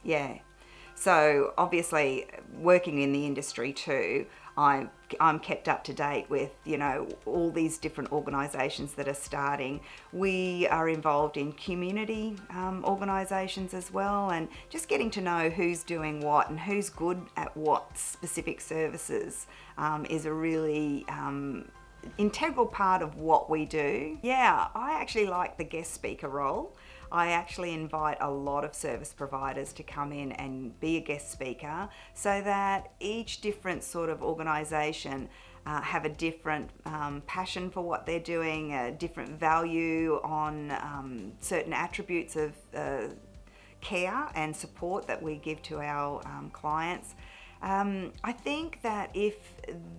Yeah. So obviously, working in the industry too, I'm kept up to date with, all these different organisations that are starting. We are involved in community organisations as well, and just getting to know who's doing what and who's good at what specific services is a really integral part of what we do. Yeah, I actually like the guest speaker role. I actually invite a lot of service providers to come in and be a guest speaker, so that each different sort of organisation have a different passion for what they're doing, a different value on certain attributes of care and support that we give to our clients. I think that if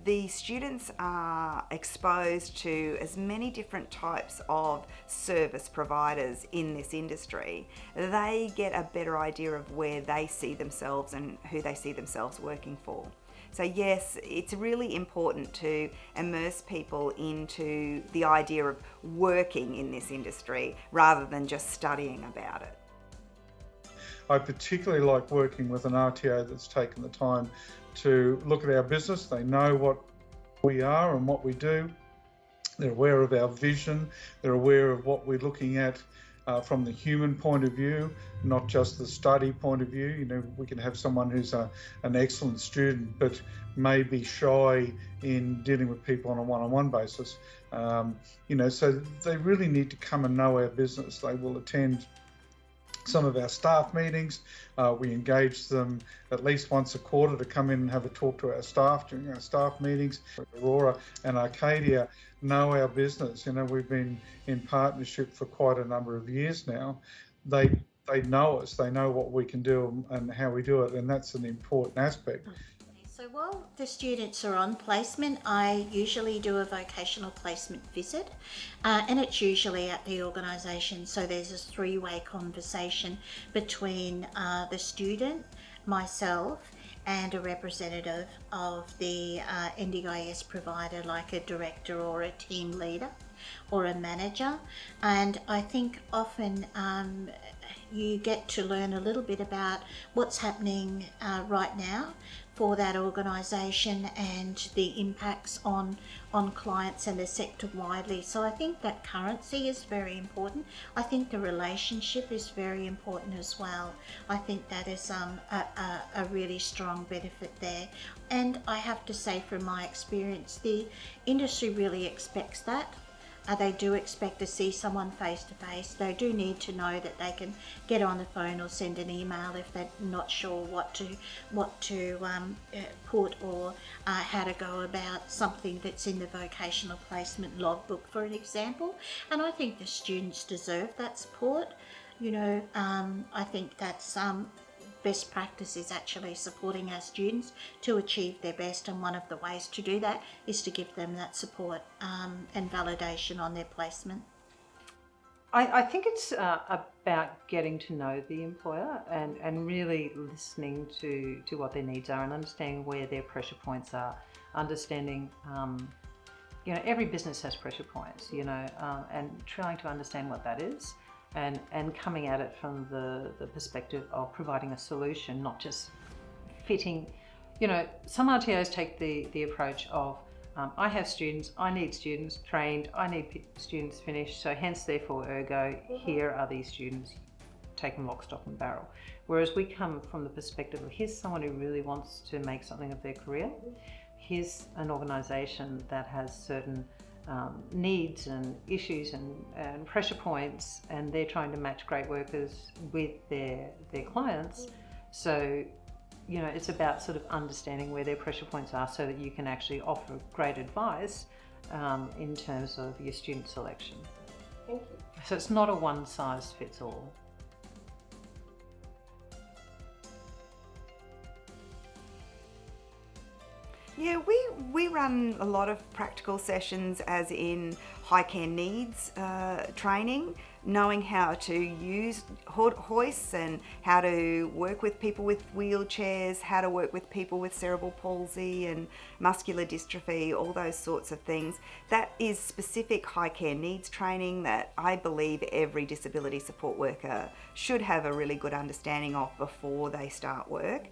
the students are exposed to as many different types of service providers in this industry, they get a better idea of where they see themselves and who they see themselves working for. So yes, it's really important to immerse people into the idea of working in this industry rather than just studying about it. I particularly like working with an RTO that's taken the time to look at our business. They know what we are and what we do. They're aware of our vision. They're aware of what we're looking at from the human point of view, not just the study point of view. We can have someone who's an excellent student but may be shy in dealing with people on a one-on-one basis. So they really need to come and know our business. They will attend some of our staff meetings. We engage them at least once a quarter to come in and have a talk to our staff during our staff meetings. Aurora and Arcadia know our business. We've been in partnership for quite a number of years now. They know us, they know what we can do and how we do it, and that's an important aspect. So while the students are on placement, I usually do a vocational placement visit, and it's usually at the organisation. So there's a three-way conversation between the student, myself, and a representative of the NDIS provider, like a director or a team leader or a manager. And I think often you get to learn a little bit about what's happening right now for that organisation and the impacts on clients and the sector widely. So I think that currency is very important. I think the relationship is very important as well. I think that is a really strong benefit there. And I have to say, from my experience, the industry really expects that. They do expect to see someone face to face. They do need to know that they can get on the phone or send an email if they're not sure what to put or how to go about something that's in the vocational placement logbook, for an example. And I think the students deserve that support. I think that's best practice is actually supporting our students to achieve their best, and one of the ways to do that is to give them that support and validation on their placement. I think it's about getting to know the employer and really listening to what their needs are and understanding where their pressure points are, understanding every business has pressure points, and trying to understand what that is. And coming at it from the perspective of providing a solution, not just fitting. Some RTOs take the approach of, I have students, I need students trained, I need students finished, so hence, therefore, ergo, here are these students, take them lock, stock and barrel. Whereas we come from the perspective of, here's someone who really wants to make something of their career. Here's an organisation that has certain needs and issues and pressure points, and they're trying to match great workers with their clients. So it's about sort of understanding where their pressure points are so that you can actually offer great advice in terms of your student selection. Thank you. So it's not a one size fits all. Yeah, we run a lot of practical sessions, as in high care needs training. knowing how to use hoists and how to work with people with wheelchairs, how to work with people with cerebral palsy and muscular dystrophy, all those sorts of things. That is specific high care needs training that I believe every disability support worker should have a really good understanding of before they start work.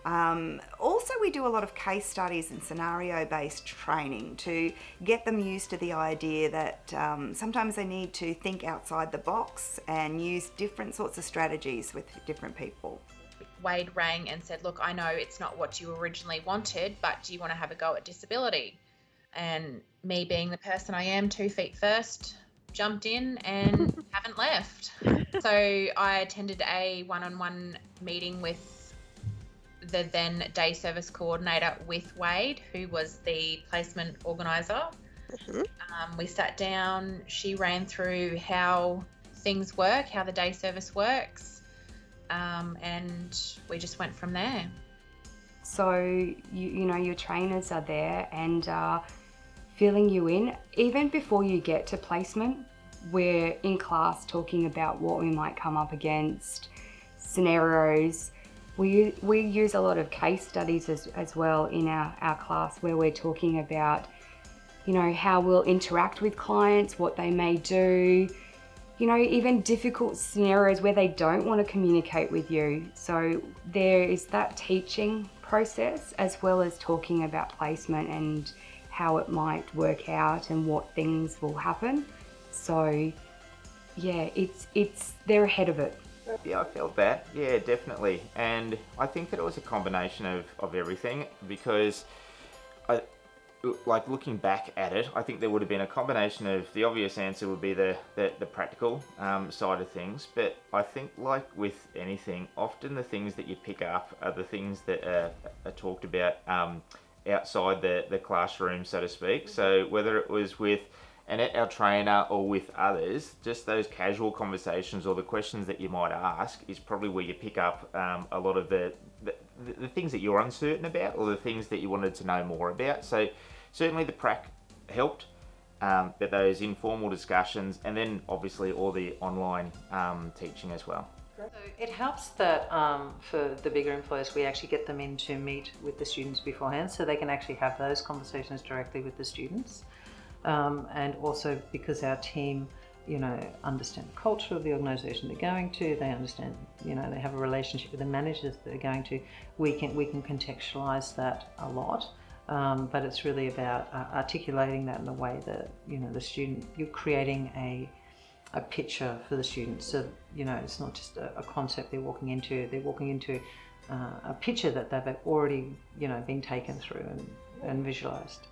Also, we do a lot of case studies and scenario-based training to get them used to the idea that sometimes they need to think outside the box and use different sorts of strategies with different people. Wade rang and said, look, I know it's not what you originally wanted, but do you want to have a go at disability? And me being the person I am, 2 feet first, jumped in and haven't left. So I attended a one-on-one meeting with the then day service coordinator with Wade, who was the placement organiser. We sat down, she ran through how things work, how the day service works, and we just went from there. So, you know, your trainers are there and filling you in. Even before you get to placement, we're in class talking about what we might come up against, scenarios. We use a lot of case studies as well in our class, where we're talking about, you know, how we'll interact with clients, what they may do, you know, even difficult scenarios where they don't want to communicate with you. So there is that teaching process as well as talking about placement and how it might work out and what things will happen. So yeah, it's they're ahead of it. Yeah, I felt that. Yeah, definitely. And I think that it was a combination of everything, because looking back at it, I think there would have been a combination of, the obvious answer would be the practical side of things. But I think, like with anything, often the things that you pick up are the things that are talked about outside the classroom, so to speak. So whether it was with our trainer or with others, just those casual conversations or the questions that you might ask is probably where you pick up a lot of the things that you're uncertain about or the things that you wanted to know more about. So certainly the prac helped, but those informal discussions, and then obviously all the online teaching as well. So it helps that for the bigger employers, we actually get them in to meet with the students beforehand, so they can actually have those conversations directly with the students. And also because our team, you know, understand the culture of the organisation they're going to, they understand, you know, they have a relationship with the managers that they're going to, we can contextualise that a lot. But it's really about articulating that in a way that, you know, the student, you're creating a picture for the students. So, you know, it's not just a concept they're walking into a picture that they've already, you know, been taken through and visualised.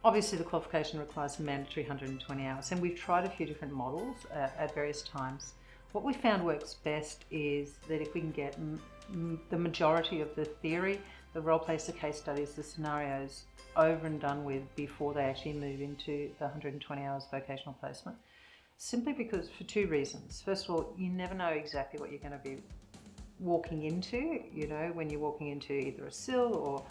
Obviously, the qualification requires a mandatory 120 hours, and we've tried a few different models at various times. What we found works best is that if we can get the majority of the theory, the role plays, the case studies, the scenarios over and done with before they actually move into the 120 hours vocational placement, simply because for 2 reasons. First of all, you never know exactly what you're going to be walking into, you know, when you're walking into either a SIL or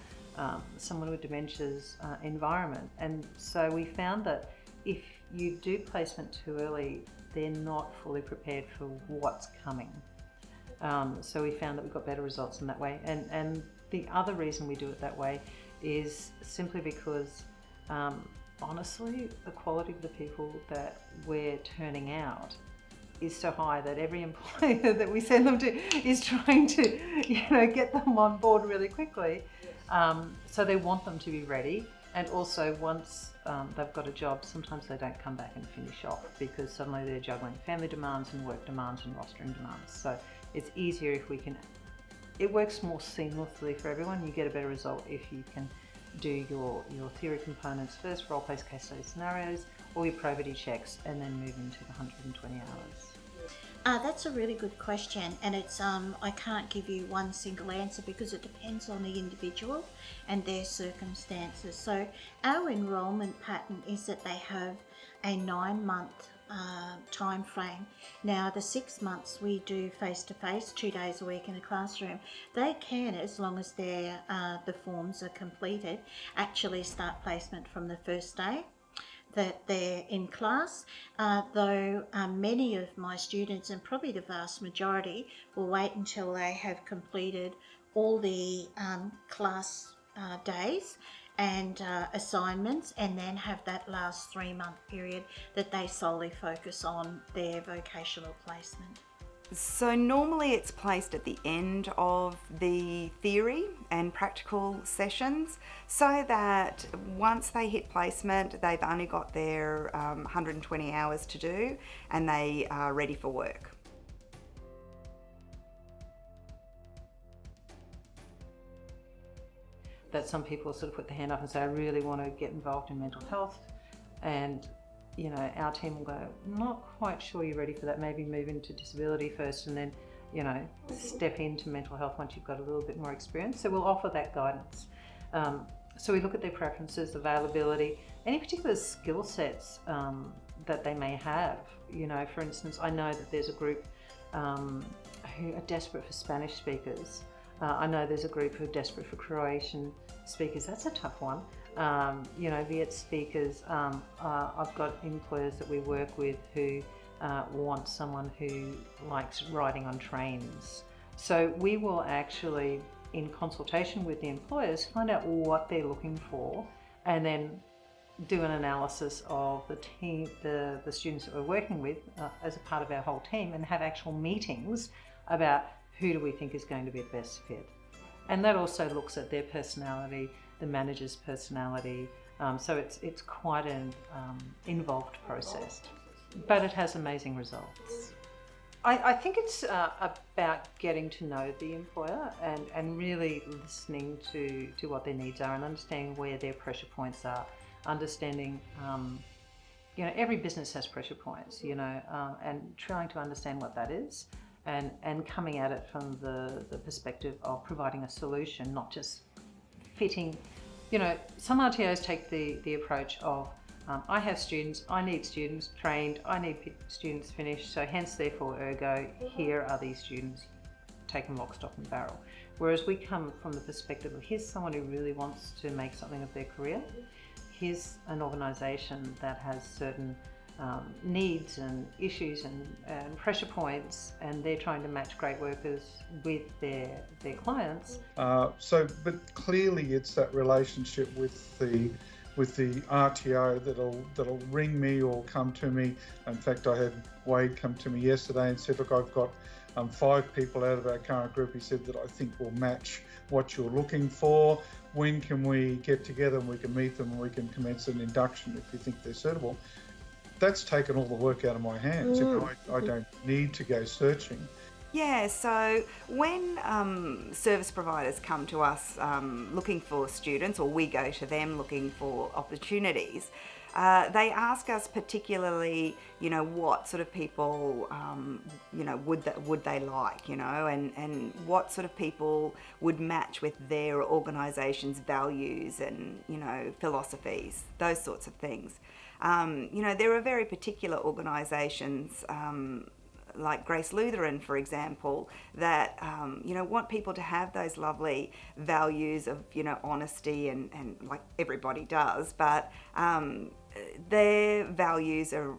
someone with dementia's environment. And so we found that if you do placement too early, they're not fully prepared for what's coming. So we found that we got better results in that way. And the other reason we do it that way is simply because honestly, the quality of the people that we're turning out is so high that every employer that we send them to is trying to, you know, get them on board really quickly. So they want them to be ready, and also once they've got a job, sometimes they don't come back and finish off because suddenly they're juggling family demands and work demands and rostering demands. So it's easier if we can, it works more seamlessly for everyone. You get a better result if you can do your theory components first, role plays, case study scenarios, all your probity checks, and then move into the 120 hours. That's a really good question, and it's I can't give you one single answer because it depends on the individual and their circumstances. So our enrolment pattern is that they have a 9-month time frame. Now, the 6 months we do face-to-face, 2 days a week in a classroom. They can, as long as the forms are completed, actually start placement from the first day that they're in class, though many of my students, and probably the vast majority, will wait until they have completed all the class days and assignments, and then have that last 3-month period that they solely focus on their vocational placement. So normally it's placed at the end of the theory and practical sessions, so that once they hit placement, they've only got their 120 hours to do and they are ready for work. That some people sort of put their hand up and say, I really want to get involved in mental health, and you know, our team will go, not quite sure you're ready for that, maybe move into disability first and then, you know, step into mental health once you've got a little bit more experience. So we'll offer that guidance. So we look at their preferences, availability, any particular skill sets that they may have. You know, for instance, I know that there's a group who are desperate for Spanish speakers. I know there's a group who are desperate for Croatian speakers. That's a tough one. You know, Viet speakers. I've got employers that we work with who want someone who likes riding on trains. So we will actually, in consultation with the employers, find out what they're looking for, and then do an analysis of the team, the students that we're working with as a part of our whole team, and have actual meetings about who do we think is going to be the best fit. And that also looks at their personality, the manager's personality. So it's quite an involved process, but it has amazing results. I think it's about getting to know the employer and really listening to what their needs are and understanding where their pressure points are, understanding, you know, every business has pressure points, you know, and trying to understand what that is. And coming at it from the perspective of providing a solution, not just fitting. You know, some RTOs take the approach of, I have students, I need students trained, I need students finished, so hence, therefore, ergo, here are these students, take them lock, stock and barrel. Whereas we come from the perspective of, here's someone who really wants to make something of their career, here's an organisation that has certain needs and issues and pressure points, and they're trying to match great workers with their clients. But clearly it's that relationship with the RTO that'll ring me or come to me. In fact, I had Wade come to me yesterday and said, look, I've got 5 people out of our current group, he said, that I think will match what you're looking for. When can we get together and we can meet them and we can commence an induction if you think they're suitable? That's taken all the work out of my hands. You know, I don't need to go searching. Yeah, so when service providers come to us looking for students, or we go to them looking for opportunities, they ask us particularly, you know, what sort of people, you know, would they like, you know, and what sort of people would match with their organisation's values and, you know, philosophies, those sorts of things. You know, there are very particular organisations like Grace Lutheran, for example, that, you know, want people to have those lovely values of, you know, honesty and like everybody does, but their values are,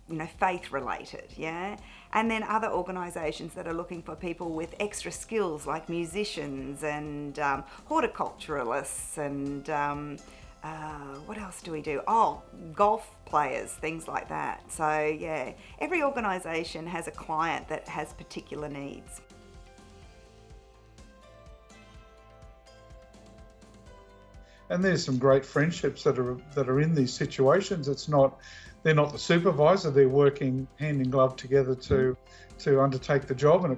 you know, faith related, yeah? And then other organisations that are looking for people with extra skills like musicians and horticulturalists and what else do we do? Oh, golf players, things like that. So yeah, every organisation has a client that has particular needs. And there's some great friendships that are in these situations. They're not the supervisor, they're working hand in glove together to undertake the job, and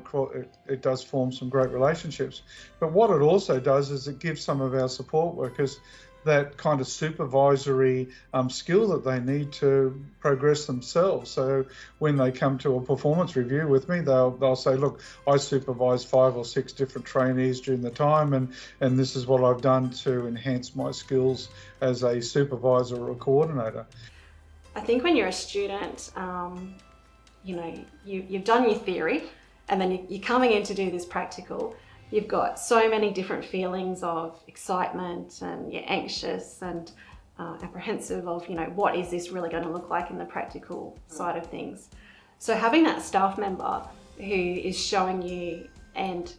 it does form some great relationships. But what it also does is it gives some of our support workers that kind of supervisory skill that they need to progress themselves. So when they come to a performance review with me, they'll say, look, I supervise 5 or 6 different trainees during the time, and this is what I've done to enhance my skills as a supervisor or a coordinator. I think when you're a student, you know, you've done your theory and then you're coming in to do this practical. You've got so many different feelings of excitement, and you're anxious and apprehensive of, you know, what is this really going to look like in the practical side of things. So having that staff member who is showing you and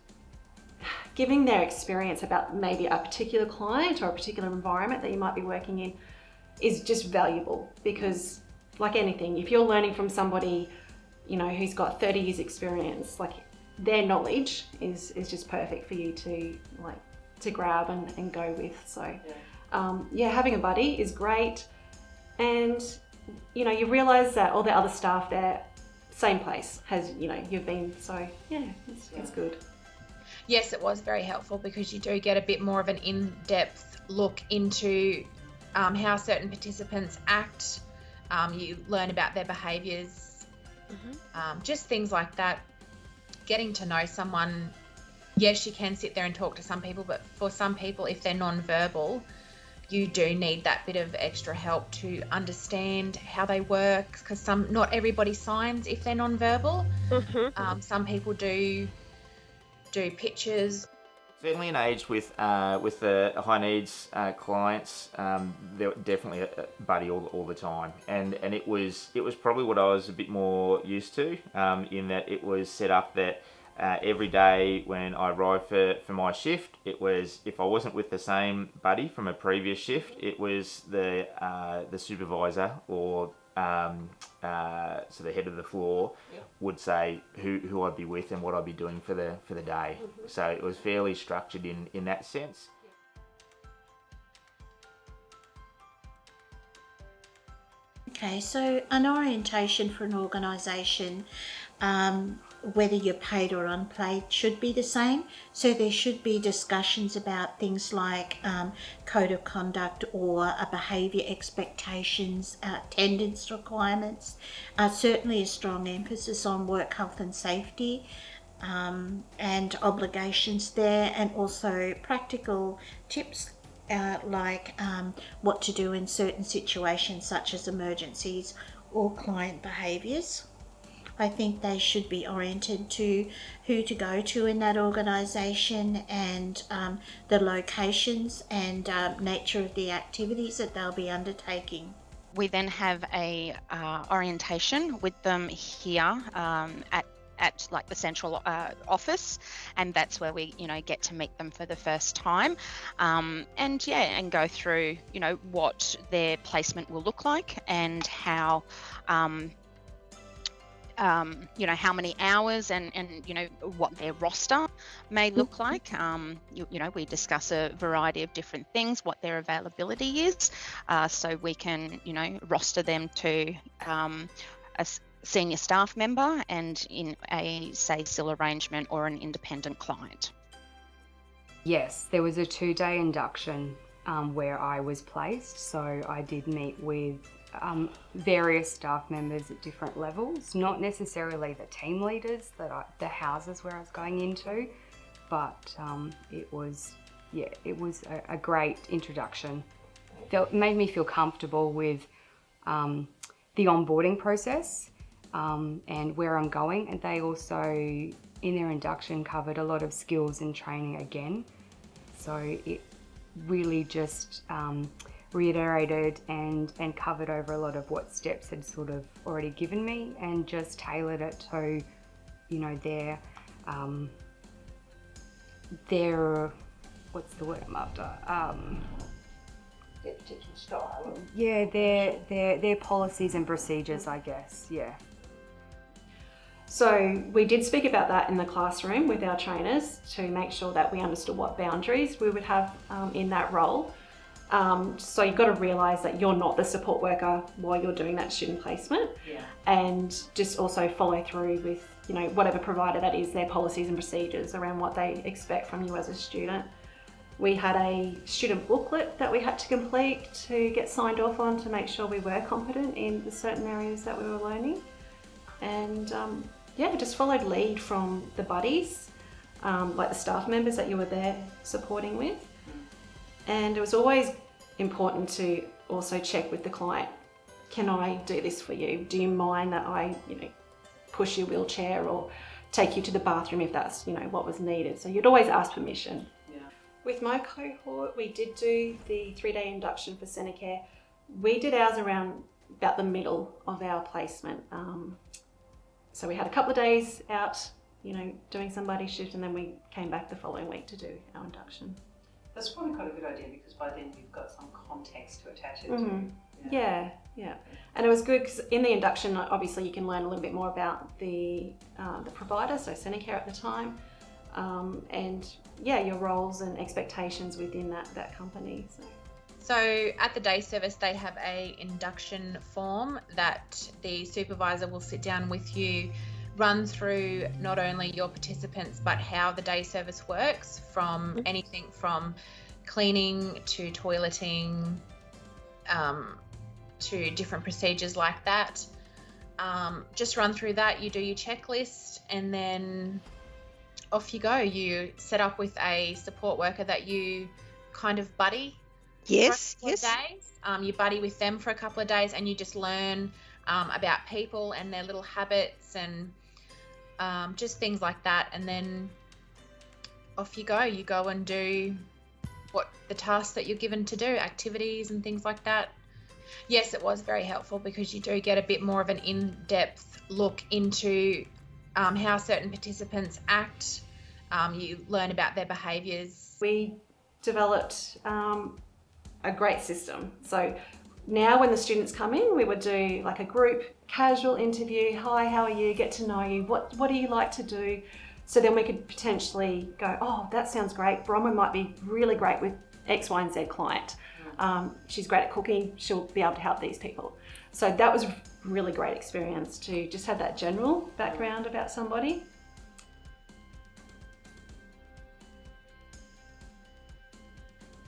giving their experience about maybe a particular client or a particular environment that you might be working in is just valuable, because like anything, if you're learning from somebody, you know, who's got 30 years experience, like their knowledge is just perfect for you to grab and go with. So having a buddy is great. And, you know, you realise that all the other staff there, same place as, you know, you've been. So it's good. Yes, it was very helpful, because you do get a bit more of an in-depth look into how certain participants act. You learn about their behaviours, just things like that. Getting to know someone, yes, you can sit there and talk to some people, but for some people, if they're non-verbal, you do need that bit of extra help to understand how they work, because not everybody signs if they're non-verbal. Some people do pictures. Certainly an age with the high needs clients, they're definitely a buddy all the time, and it was probably what I was a bit more used to, in that it was set up that every day when I arrived for my shift, it was, if I wasn't with the same buddy from a previous shift, it was the supervisor or so the head of the floor would say who I'd be with and what I'd be doing for the day. So it was fairly structured in that sense. Okay, so an orientation for an organisation, whether you're paid or unpaid, should be the same. So there should be discussions about things like code of conduct or behaviour expectations, attendance requirements, certainly a strong emphasis on work health and safety, and obligations there, and also practical tips like what to do in certain situations such as emergencies or client behaviours. I think they should be oriented to who to go to in that organisation, and the locations and nature of the activities that they'll be undertaking. We then have a orientation with them here at like the central office, and that's where we, you know, get to meet them for the first time, and go through, you know, what their placement will look like and how you know, how many hours and you know, what their roster may look like. You know, we discuss a variety of different things, what their availability is, so we can, you know, roster them to a senior staff member and in a, say, SIL arrangement or an independent client. Yes, there was a 2-day induction where I was placed, so I did meet with various staff members at different levels, not necessarily the team leaders the houses where I was going into, but it was a great introduction. It made me feel comfortable with the onboarding process and where I'm going, and they also in their induction covered a lot of skills and training again, so it really just reiterated and covered over a lot of what Steps had sort of already given me, and just tailored it to, you know, their what's the word I'm after? Their particular style. Yeah, their policies and procedures, I guess. Yeah. So we did speak about that in the classroom with our trainers to make sure that we understood what boundaries we would have in that role. So you've got to realise that you're not the support worker while you're doing that student placement, and just also follow through with, you know, whatever provider that is, their policies and procedures around what they expect from you as a student. We had a student booklet that we had to complete to get signed off on to make sure we were competent in the certain areas that we were learning, and just followed lead from the buddies, like the staff members that you were there supporting with. And it was always important to also check with the client can I do this for you? Do you mind that I, push your wheelchair or take you to the bathroom if that's, what was needed? So you'd always ask permission. Yeah. With my cohort, we did do the 3-day induction for Centre Care. We did ours around about the middle of our placement. So we had a couple of days out, doing somebody's shift, and then we came back the following week to do our induction. That's probably quite a good idea, because by then you've got some context to attach it Mm-hmm. to. Yeah. And it was good because in the induction, obviously you can learn a little bit more about the provider, so Centre Care at the time, and your roles and expectations within that company. So at the day service, they have a induction form that the supervisor will sit down with you, run through not only your participants, but how the day service works, from anything from cleaning to toileting, to different procedures like that. Just run through that, you do your checklist, and then off you go. You set up with a support worker that you kind of buddy. Yes, for a couple of days. You buddy with them for a couple of days, and you just learn about people and their little habits and just things like that. And then off you go. You go and do what the tasks that you're given to do, activities and things like that. Yes, it was very helpful, because you do get a bit more of an in-depth look into how certain participants act. You learn about their behaviours. We developed a great system. So now when the students come in, we would do like a group casual interview. Hi, how are you? Get to know you. What do you like to do? So then we could potentially go, oh, that sounds great. Bronwyn might be really great with X, Y, and Z client. She's great at cooking. She'll be able to help these people. So that was a really great experience to just have that general background about somebody.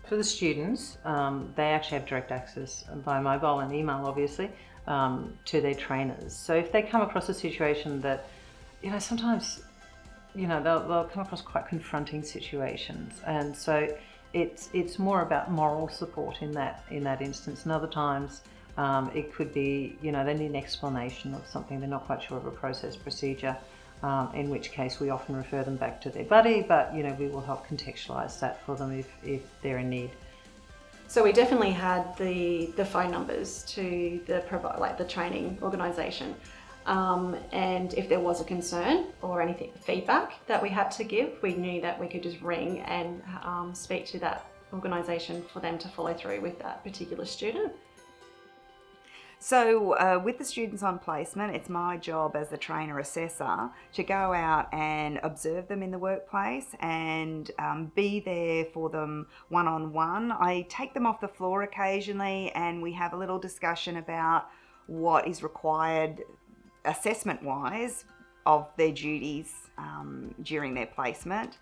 For the students, they actually have direct access by mobile and email, obviously, to their trainers. So if they come across a situation that, sometimes, they'll come across quite confronting situations, and so it's more about moral support in that instance. And other times, it could be, they need an explanation of something. They're not quite sure of a process, procedure. In which case we often refer them back to their buddy, but we will help contextualise that for them if they're in need. So we definitely had the phone numbers to the training organisation, and if there was a concern or anything, feedback that we had to give, we knew that we could just ring and speak to that organisation for them to follow through with that particular student. So with the students on placement, it's my job as the trainer assessor to go out and observe them in the workplace and be there for them one-on-one. I take them off the floor occasionally, and we have a little discussion about what is required assessment-wise of their duties during their placement.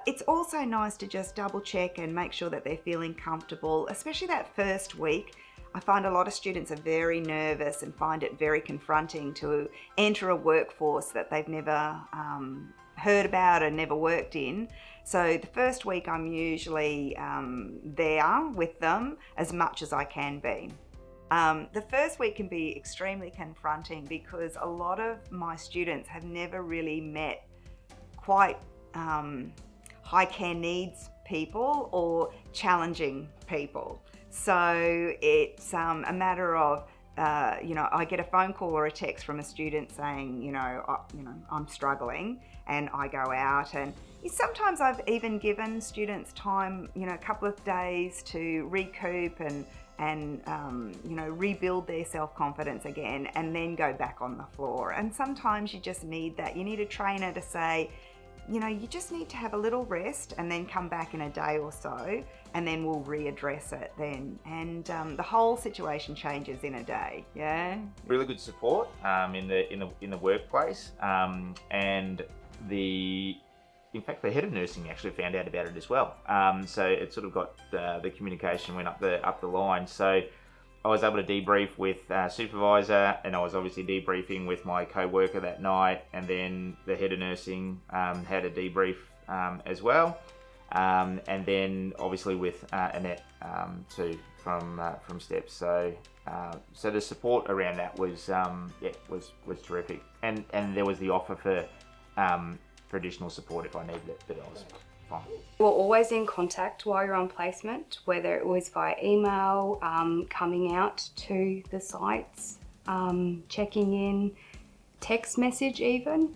It's also nice to just double check and make sure that they're feeling comfortable, especially that first week. I find a lot of students are very nervous and find it very confronting to enter a workforce that they've never heard about and never worked in. So the first week I'm usually there with them as much as I can be. The first week can be extremely confronting because a lot of my students have never really met quite high care needs people or challenging people. So it's a matter of, I get a phone call or a text from a student saying, I'm struggling, and I go out, and sometimes I've even given students time, a couple of days to recoup and rebuild their self-confidence again, and then go back on the floor. And sometimes you just need that. You need a trainer to say, you just need to have a little rest and then come back in a day or so, and then we'll readdress it then. And the whole situation changes in a day. Yeah. Really good support in the workplace, and in fact the head of nursing actually found out about it as well. So it sort of got the communication went up the line. So I was able to debrief with supervisor, and I was obviously debriefing with my co-worker that night, and then the head of nursing had a debrief as well. And then obviously with Annette too from Steps. So the support around that was terrific, and there was the offer for additional support if I needed it, but I was fine. We're always in contact while you're on placement, whether it was via email, coming out to the sites, checking in, text message even.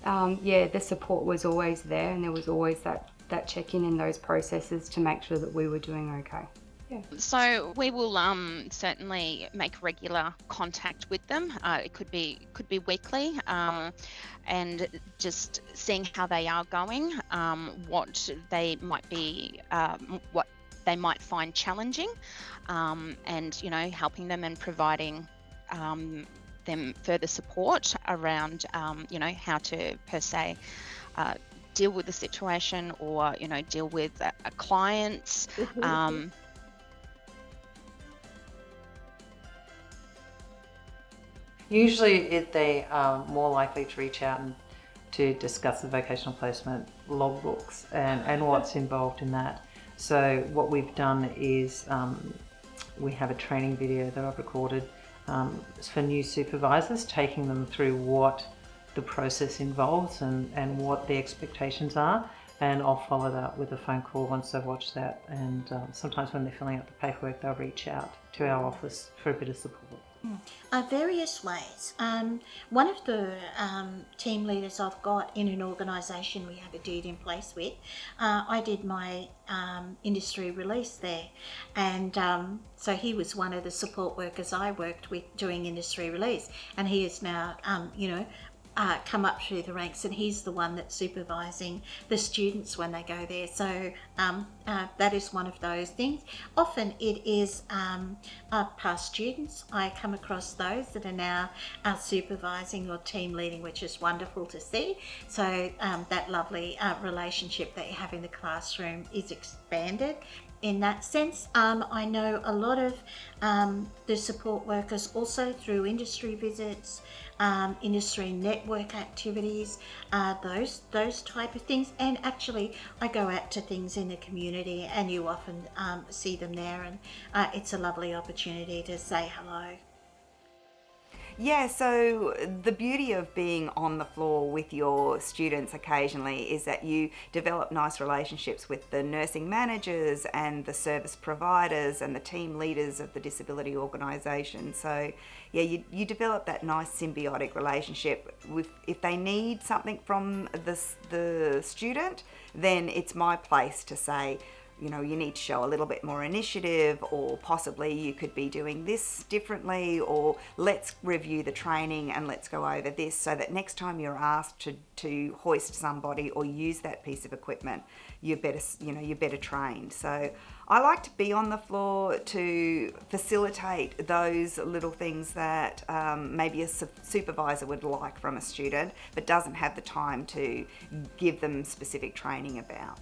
The support was always there, and there was always that check-in in those processes to make sure that we were doing okay. Yeah. So we will certainly make regular contact with them. It could be weekly, and just seeing how they are going, what they might be, what they might find challenging, and helping them and providing them further support around how to per se deal with the situation, or deal with a client. Usually they are more likely to reach out and to discuss the vocational placement logbooks and what's involved in that. So what we've done is we have a training video that I've recorded for new supervisors, taking them through what the process involves and what the expectations are. And I'll follow that up with a phone call once they've watched that. And sometimes when they're filling out the paperwork, they'll reach out to our office for a bit of support. Various ways. One of the team leaders I've got in an organisation we have a deed in place with, I did my industry release there, and so he was one of the support workers I worked with doing industry release, and he is now come up through the ranks, and he's the one that's supervising the students when they go there. So that is one of those things. Often it is past students. I come across those that are now supervising or team leading, which is wonderful to see. So that lovely relationship that you have in the classroom is expanded. In that sense, I know a lot of the support workers also through industry visits, industry network activities, those type of things. And actually, I go out to things in the community, and you often see them there, and it's a lovely opportunity to say hello. Yeah, so the beauty of being on the floor with your students occasionally is that you develop nice relationships with the nursing managers and the service providers and the team leaders of the disability organisation. So yeah, you develop that nice symbiotic relationship. If they need something from the student, then it's my place to say, you need to show a little bit more initiative, or possibly you could be doing this differently, or let's review the training and let's go over this, so that next time you're asked to hoist somebody or use that piece of equipment, you're better trained. So I like to be on the floor to facilitate those little things that maybe a supervisor would like from a student, but doesn't have the time to give them specific training about.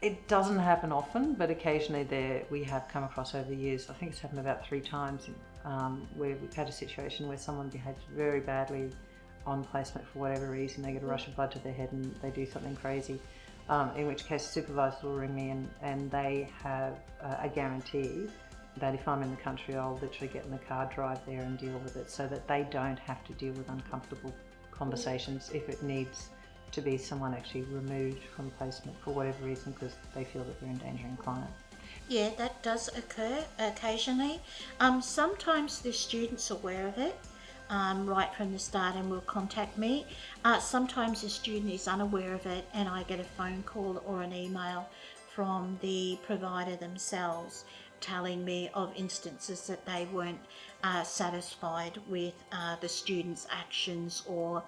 It doesn't happen often, but occasionally we have come across over the years. I think it's happened about 3 times where we've had a situation where someone behaved very badly on placement for whatever reason. They get a rush of blood to their head and they do something crazy, in which case the supervisor will ring me and they have a guarantee that if I'm in the country, I'll literally get in the car, drive there and deal with it, so that they don't have to deal with uncomfortable conversations if it needs to be someone actually removed from placement for whatever reason because they feel that they're endangering client. Yeah, that does occur occasionally. Sometimes the student's aware of it right from the start and will contact me. Sometimes the student is unaware of it and I get a phone call or an email from the provider themselves telling me of instances that they weren't satisfied with the student's actions or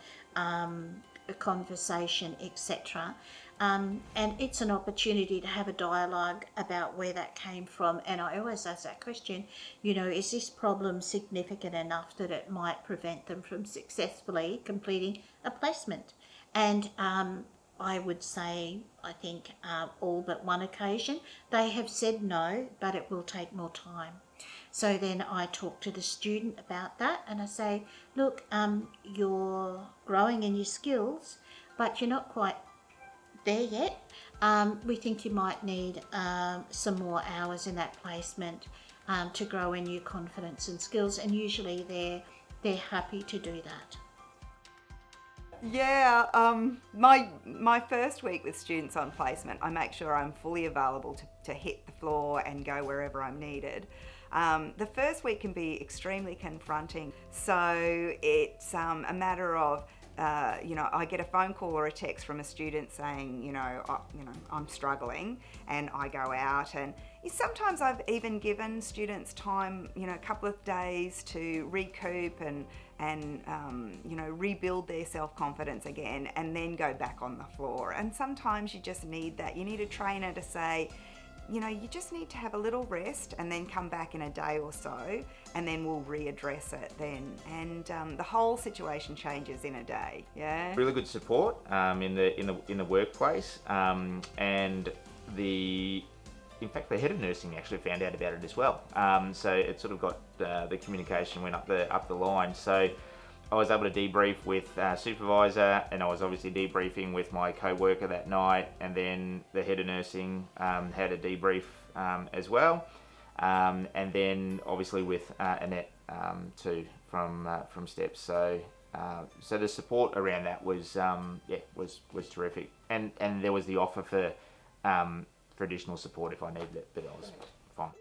a conversation, etc. And it's an opportunity to have a dialogue about where that came from. And I always ask that question, is this problem significant enough that it might prevent them from successfully completing a placement? And I would say, I think all but one occasion, they have said no, but it will take more time. So then I talk to the student about that and I say, look, you're growing in your skills, but you're not quite there yet. We think you might need some more hours in that placement to grow in your confidence and skills, and usually they're happy to do that. Yeah, my first week with students on placement, I make sure I'm fully available to hit the floor and go wherever I'm needed. The first week can be extremely confronting, so it's a matter of I get a phone call or a text from a student saying, I'm struggling, and I go out, and sometimes I've even given students time, a couple of days to recoup and rebuild their self-confidence again, and then go back on the floor. And sometimes you just need that. You need a trainer to say, you just need to have a little rest and then come back in a day or so, and then we'll readdress it then. And the whole situation changes in a day. Yeah. Really good support in the workplace, and in fact, the head of nursing actually found out about it as well. So it sort of got the communication went up the line. So I was able to debrief with supervisor, and I was obviously debriefing with my co-worker that night, and then the head of nursing had a debrief as well, and then obviously with Annette too from STEPS. So the support around that was terrific, and there was the offer for additional support if I needed it, but I was fine.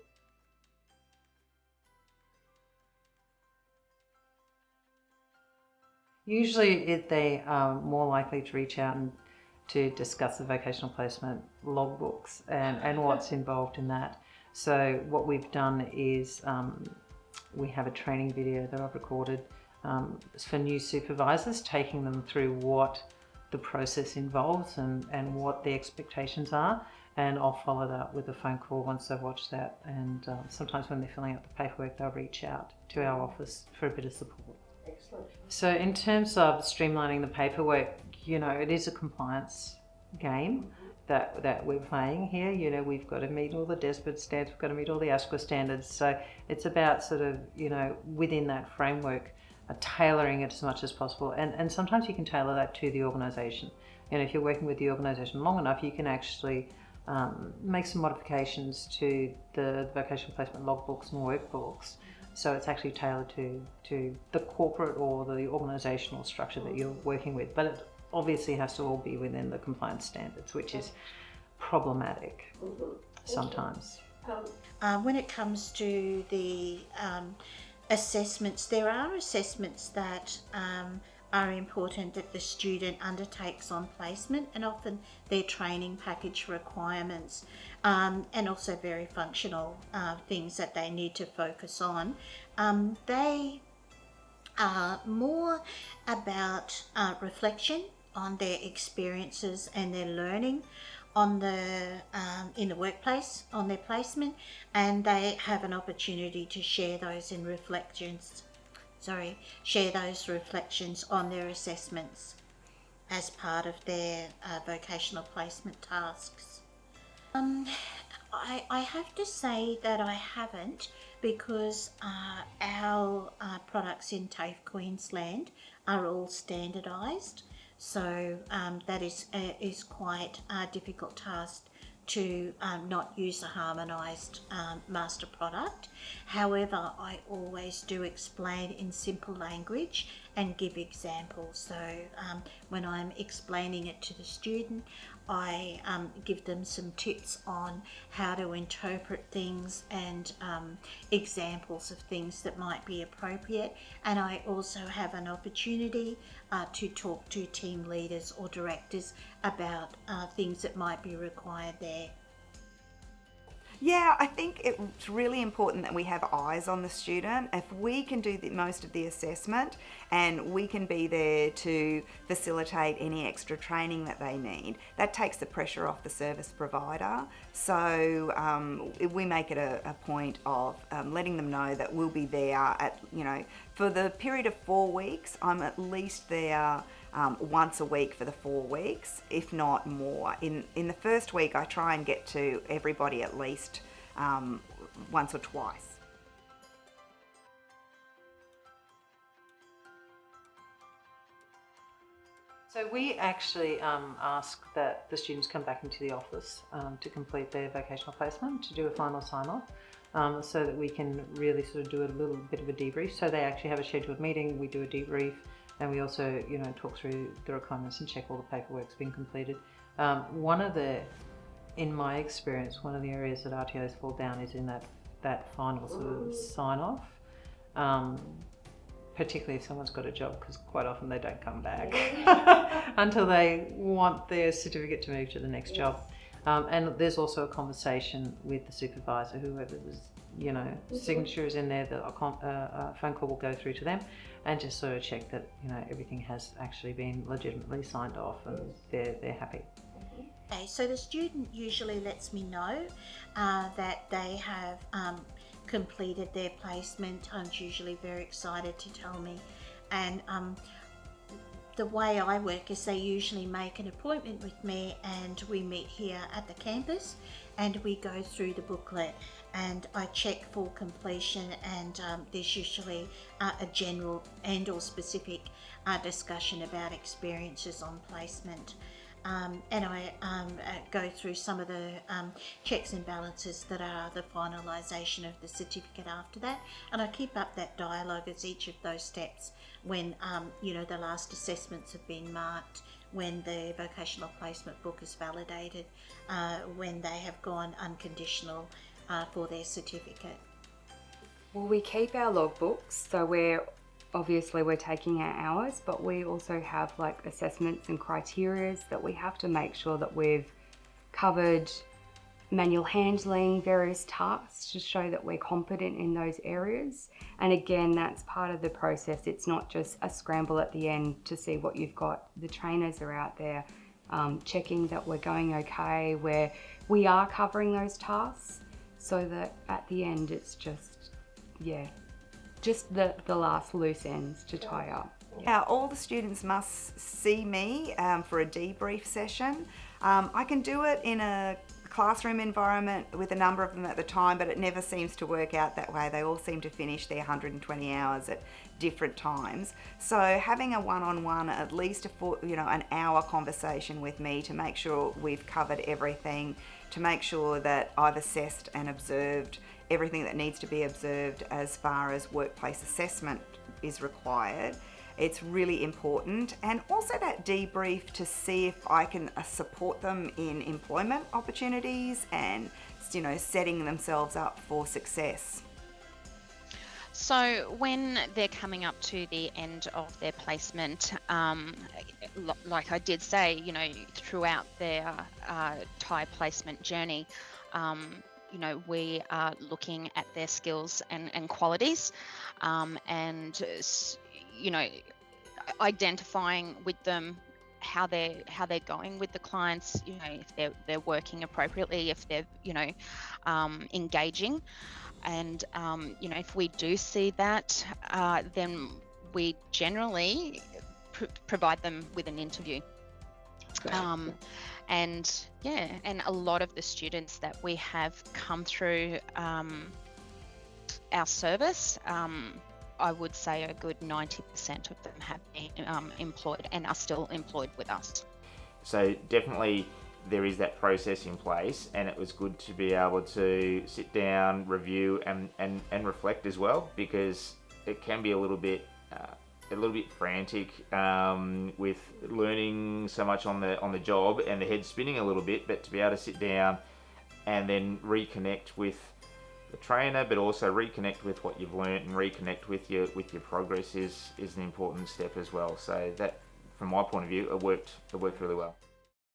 Usually they are more likely to reach out and to discuss the vocational placement logbooks and what's involved in that. So what we've done is we have a training video that I've recorded for new supervisors, taking them through what the process involves and what the expectations are. And I'll follow that up with a phone call once they've watched that. And sometimes when they're filling out the paperwork, they'll reach out to our office for a bit of support. Excellent. So in terms of streamlining the paperwork, it is a compliance game that we're playing here. We've got to meet all the DESPED standards, we've got to meet all the ASQA standards. So it's about sort of, within that framework, tailoring it as much as possible. And sometimes you can tailor that to the organisation. If you're working with the organisation long enough, you can actually make some modifications to the vocational placement logbooks and workbooks. So it's actually tailored to the corporate or the organisational structure that you're working with. But it obviously has to all be within the compliance standards, which is problematic sometimes. When it comes to the assessments, there are assessments that are important that the student undertakes on placement, and often they're training package requirements, and also very functional things that they need to focus on. They are more about reflection on their experiences and their learning on in the workplace, on their placement, and they have an opportunity to share those reflections on their assessments as part of their vocational placement tasks. I have to say that I haven't, because our products in TAFE Queensland are all standardised, so that is quite a difficult task to not use a harmonised master product. However, I always do explain in simple language and give examples. So when I'm explaining it to the student, I give them some tips on how to interpret things and examples of things that might be appropriate. And I also have an opportunity to talk to team leaders or directors about things that might be required there. Yeah, I think it's really important that we have eyes on the student. If we can do most of the assessment and we can be there to facilitate any extra training that they need, that takes the pressure off the service provider. So we make it a point of letting them know that we'll be there for the period of 4 weeks. I'm at least there once a week for the 4 weeks, if not more. In the first week, I try and get to everybody at least once or twice. So we actually ask that the students come back into the office to complete their vocational placement, to do a final sign-off, so that we can really sort of do a little bit of a debrief. So they actually have a scheduled meeting, we do a debrief, and we also, talk through the requirements and check all the paperwork's been completed. In my experience, one of the areas that RTOs fall down is in that final sort of sign-off. Particularly if someone's got a job, because quite often they don't come back until they want their certificate to move to the next job. And there's also a conversation with the supervisor, whoever the signature is in there, a phone call will go through to them and just sort of check that everything has actually been legitimately signed off and they're happy. Okay, so the student usually lets me know that they have completed their placement. I'm usually very excited to tell me, and the way I work is they usually make an appointment with me and we meet here at the campus and we go through the booklet and I check for completion, and there's usually a general and or specific discussion about experiences on placement. And I go through some of the checks and balances that are the finalisation of the certificate after that, and I keep up that dialogue as each of those steps when the last assessments have been marked, when the vocational placement book is validated, when they have gone unconditional for their certificate. Well, we keep our logbooks, so we're taking our hours, but we also have like assessments and criterias that we have to make sure that we've covered manual handling, various tasks to show that we're competent in those areas. And again, that's part of the process. It's not just a scramble at the end to see what you've got. The trainers are out there checking that we're going okay, where we are covering those tasks, so that at the end it's just the last loose ends to tie up. All the students must see me for a debrief session. I can do it in a classroom environment with a number of them at the time, but it never seems to work out that way. They all seem to finish their 120 hours at different times. So having a one-on-one, at least an hour conversation with me to make sure we've covered everything, to make sure that I've assessed and observed everything that needs to be observed as far as workplace assessment is required. It's really important, and also that debrief to see if I can support them in employment opportunities and setting themselves up for success. So when they're coming up to the end of their placement, like I did say, throughout their Thai placement journey, we are looking at their skills and qualities, and identifying with them how they're going with the clients, if they're working appropriately, if they're engaging, and if we do see that, then we generally provide them with an interview. And a lot of the students that we have come through our service, I would say a good 90% of them have been employed and are still employed with us. So definitely there is that process in place, and it was good to be able to sit down, review and reflect as well, because it can be a little bit frantic with learning so much on the job and the head spinning a little bit, but to be able to sit down and then reconnect with the trainer, but also reconnect with what you've learned and reconnect with your progress is an important step as well. So that, from my point of view, it worked really well.